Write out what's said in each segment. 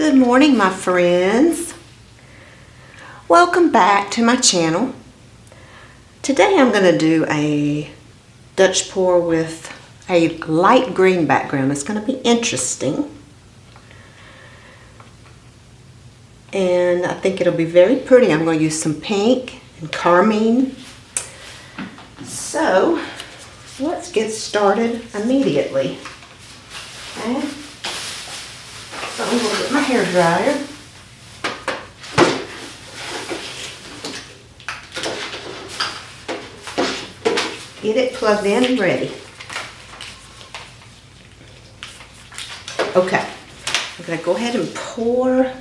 Good morning, my friends. Welcome back to my channel. Today I'm going to do a Dutch pour with a light green background. It's going to be interesting. And I think it'll be very pretty. I'm going to use some pink and carmine. So let's get started immediately. Okay. So I'm going to get my hair dryer. Get it plugged in and ready. Okay, I'm going to go ahead and pour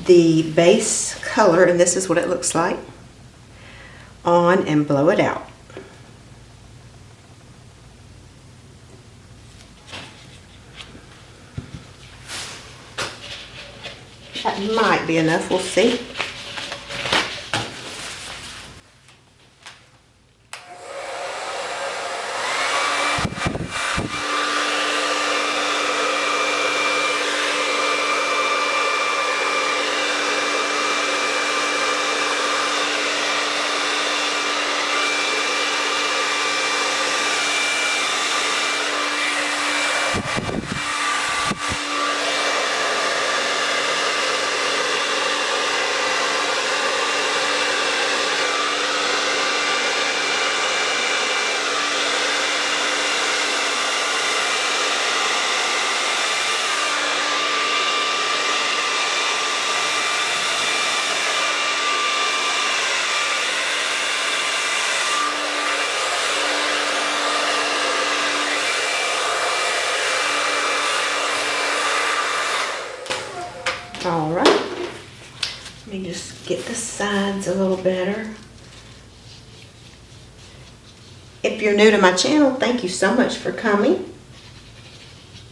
the base color, and this is what it looks like, on and blow it out. That might be enough, we'll see. All right, let me just get the sides a little better. If you're new to my channel, thank you so much for coming.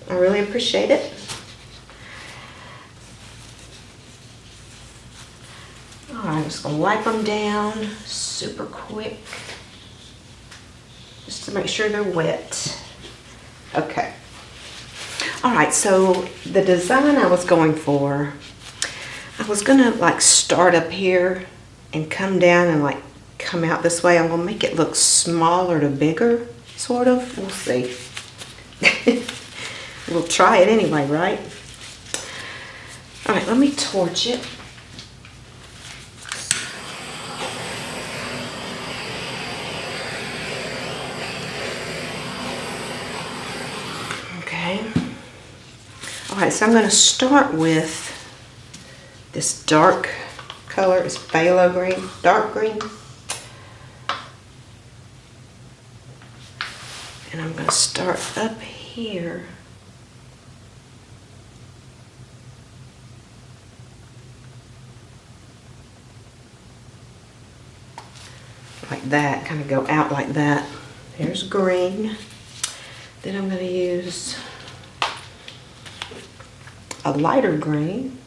I really appreciate it. All right, I'm just gonna wipe them down super quick, just to make sure they're wet. Okay. All right, so the design I was going for, I was gonna like start up here and come down and like come out this way. I'm gonna make it look smaller to bigger, sort of. We'll see. We'll try it anyway, right? All right, let me torch it. Okay. All right, so I'm going to start with this dark color. It's phthalo green, dark green. And I'm going to start up here. Like that, kind of go out like that. There's green. Then I'm going to use a lighter green.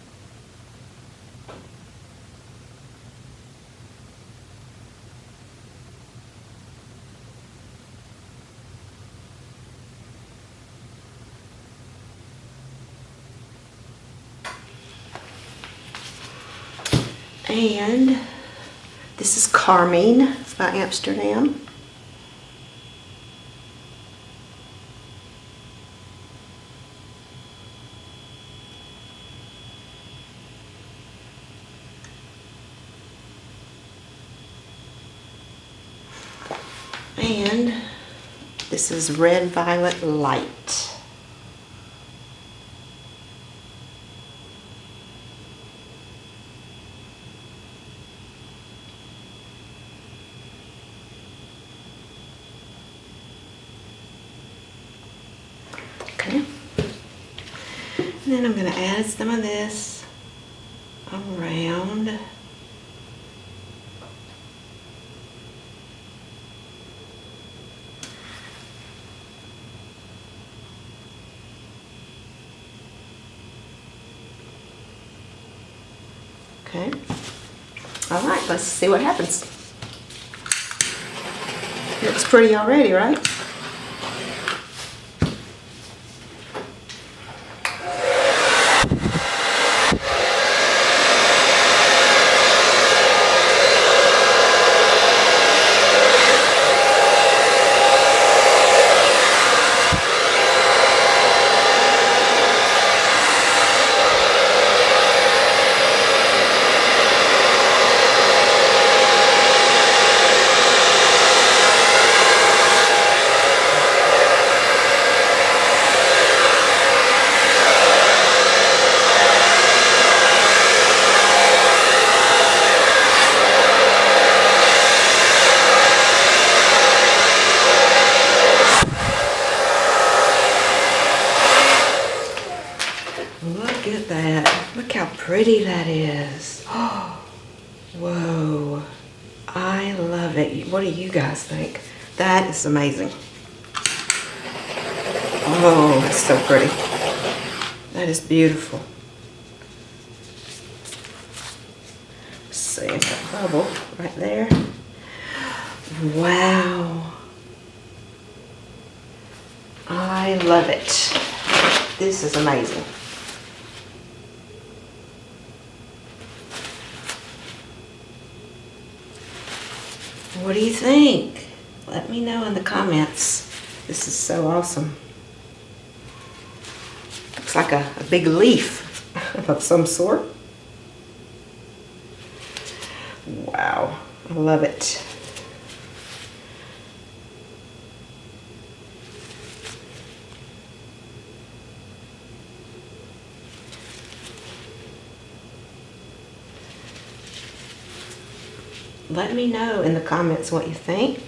And this is Carmine by Amsterdam. And this is Red Violet Light. Okay. And then I'm going to add some of this around. Okay. All right, let's see what happens. Looks pretty already, right? pretty that is. Oh, whoa. I love it. What do you guys think? That is amazing. Oh, that's so pretty. That is beautiful. Let's see, that bubble right there. Wow. I love it. This is amazing. What do you think? Let me know in the comments. This is so awesome. Looks like a big leaf of some sort. Wow, I love it. Let me know in the comments what you think.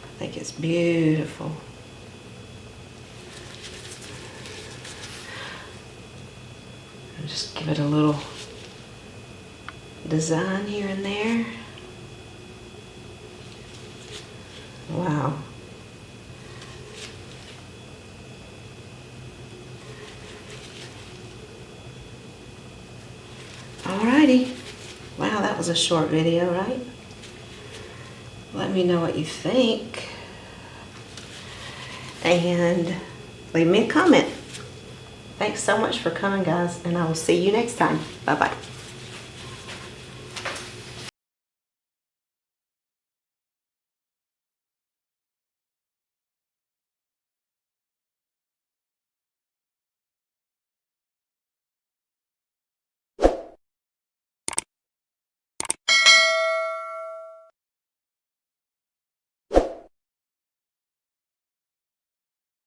I think it's beautiful. I'll just give it a little design here and there. Wow. Alrighty. Wow, that was a short video, right? Let me know what you think. And leave me a comment. Thanks so much for coming, guys, and I will see you next time. Bye-bye.